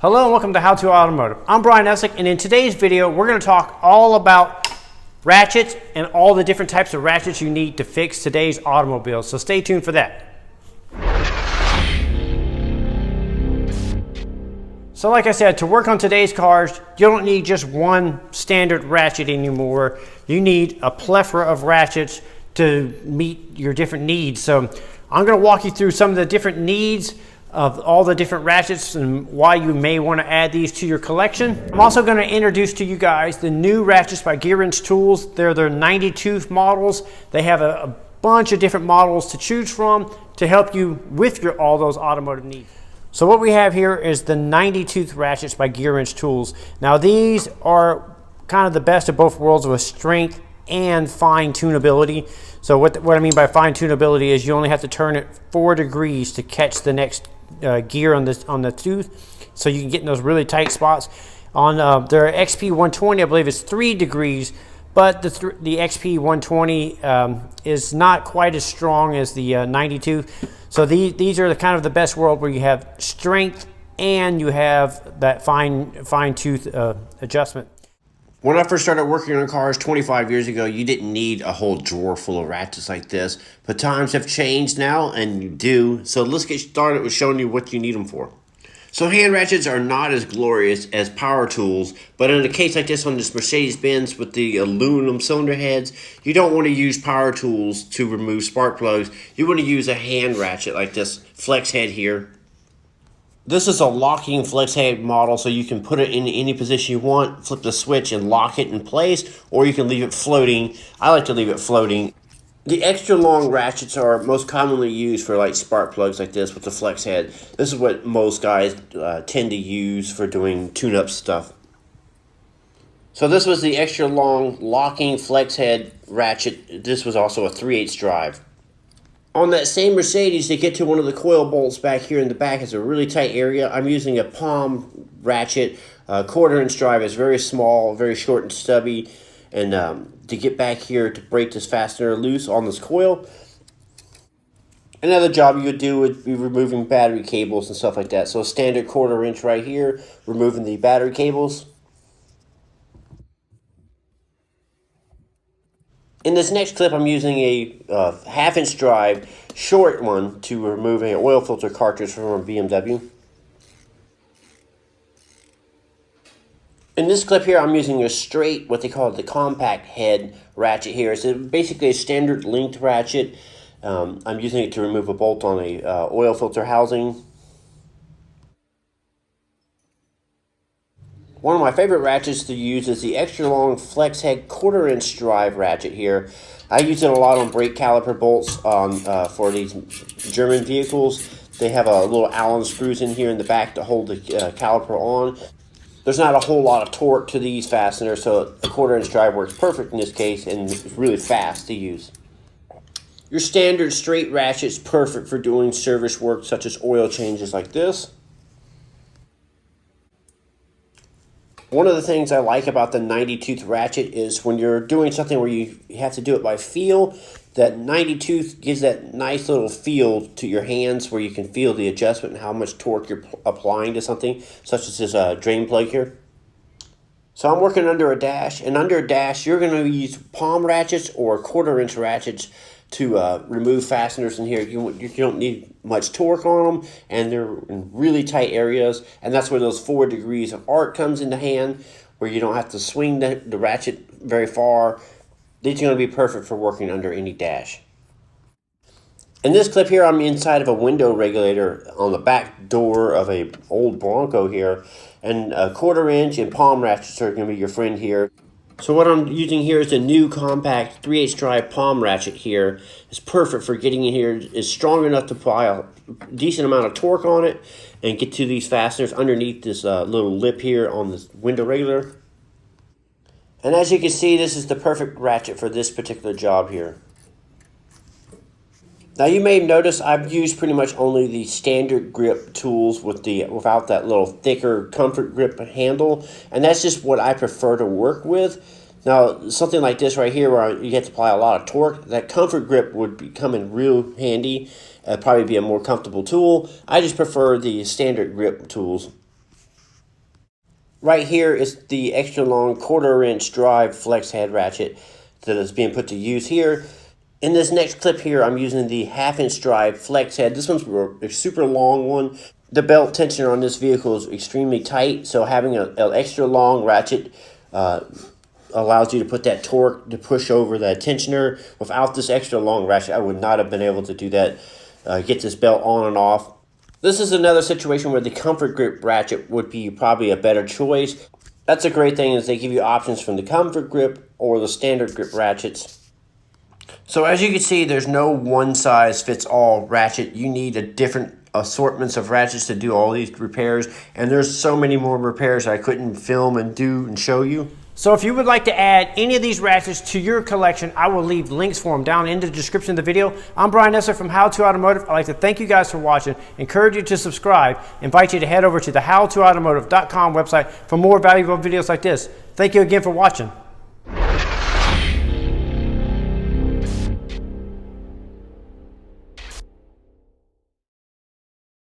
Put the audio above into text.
Hello and welcome to How to Automotive. I'm Brian Essick, and in today's video we're going to talk all about ratchets and all the different types of ratchets you need to fix today's automobile. So stay tuned for that. So like I said, to work on today's cars, you don't need just one standard ratchet anymore. You need a plethora of ratchets to meet your different needs. So I'm going to walk you through some of the different needs of all the different ratchets and why you may want to add these to your collection. I'm also going to introduce to you guys the new ratchets by Gear Wrench Tools. They're their 90-tooth models. They have a bunch of different models to choose from to help you with all those automotive needs. So what we have here is the 90-tooth ratchets by Gear Wrench Tools. Now these are kind of the best of both worlds with strength and fine tunability. So what I mean by fine tunability is you only have to turn it 4 degrees to catch the next gear on the tooth, so you can get in those really tight spots. On their XP 120, I believe it's 3 degrees, but the XP 120 is not quite as strong as the 92. So these are kind of the best world where you have strength and you have that fine tooth adjustment. When I first started working on cars 25 years ago, you didn't need a whole drawer full of ratchets like this. But times have changed now, and you do. So let's get started with showing you what you need them for. So hand ratchets are not as glorious as power tools, but in a case like this on this Mercedes-Benz with the aluminum cylinder heads, you don't want to use power tools to remove spark plugs. You want to use a hand ratchet like this flex head here. This is a locking flex head model, so you can put it in any position you want, flip the switch and lock it in place, or you can leave it floating. I like to leave it floating. The extra long ratchets are most commonly used for like spark plugs like this with the flex head. This is what most guys tend to use for doing tune-up stuff. So this was the extra long locking flex head ratchet. This was also a 3/8 drive. On that same Mercedes, to get to one of the coil bolts back here in the back is a really tight area. I'm using a palm ratchet. 1/4-inch drive is very small, very short and stubby. And to get back here to break this fastener loose on this coil. Another job you would do would be removing battery cables and stuff like that. So a standard 1/4-inch right here, removing the battery cables. In this next clip, I'm using a 1/2-inch drive, short one, to remove an oil filter cartridge from a BMW. In this clip here, I'm using a straight, what they call the compact head ratchet here. It's basically a standard linked ratchet. I'm using it to remove a bolt on a oil filter housing. One of my favorite ratchets to use is the extra long flex head 1/4-inch drive ratchet here. I use it a lot on brake caliper bolts for these German vehicles. They have a little Allen screws in here in the back to hold the caliper on. There's not a whole lot of torque to these fasteners, so a 1/4-inch drive works perfect in this case, and it's really fast to use. Your standard straight ratchet is perfect for doing service work such as oil changes like this. One of the things I like about the 90-tooth ratchet is when you're doing something where you have to do it by feel, that 90-tooth gives that nice little feel to your hands where you can feel the adjustment and how much torque you're applying to something, such as this drain plug here. So I'm working under a dash, and under a dash you're going to use palm ratchets or 1/4-inch ratchets to remove fasteners in here. You don't need much torque on them, and they're in really tight areas, and that's where those 4 degrees of arc comes into hand, where you don't have to swing the ratchet very far. These are going to be perfect for working under any dash. In this clip here, I'm inside of a window regulator on the back door of a old Bronco here, and a 1/4-inch and palm ratchets are going to be your friend here. So what I'm using here is a new compact 3/8 drive palm ratchet here. It's perfect for getting in here. It's strong enough to apply a decent amount of torque on it and get to these fasteners underneath this little lip here on this window regulator. And as you can see, this is the perfect ratchet for this particular job here. Now you may notice I've used pretty much only the standard grip tools without that little thicker comfort grip handle, and that's just what I prefer to work with. Now something like this right here where you have to apply a lot of torque, that comfort grip would come in real handy. Probably be a more comfortable tool. I just prefer the standard grip tools. Right here is the extra long 1/4 inch drive flex head ratchet that is being put to use here. In this next clip here, I'm using the 1/2 inch drive flex head. This one's a super long one. The belt tensioner on this vehicle is extremely tight, so having an extra long ratchet allows you to put that torque to push over that tensioner. Without this extra long ratchet, I would not have been able to do that, get this belt on and off. This is another situation where the comfort grip ratchet would be probably a better choice. That's a great thing, is they give you options from the comfort grip or the standard grip ratchets. So as you can see, there's no one size fits all ratchet. You need a different assortments of ratchets to do all these repairs, and there's so many more repairs I couldn't film and do and show you. So if you would like to add any of these ratchets to your collection, I will leave links for them down in the description of the video. I'm Brian Nessler from How To Automotive. I'd like to thank you guys for watching, encourage you to subscribe, invite you to head over to the howtoautomotive.com website for more valuable videos like this. Thank you again for watching.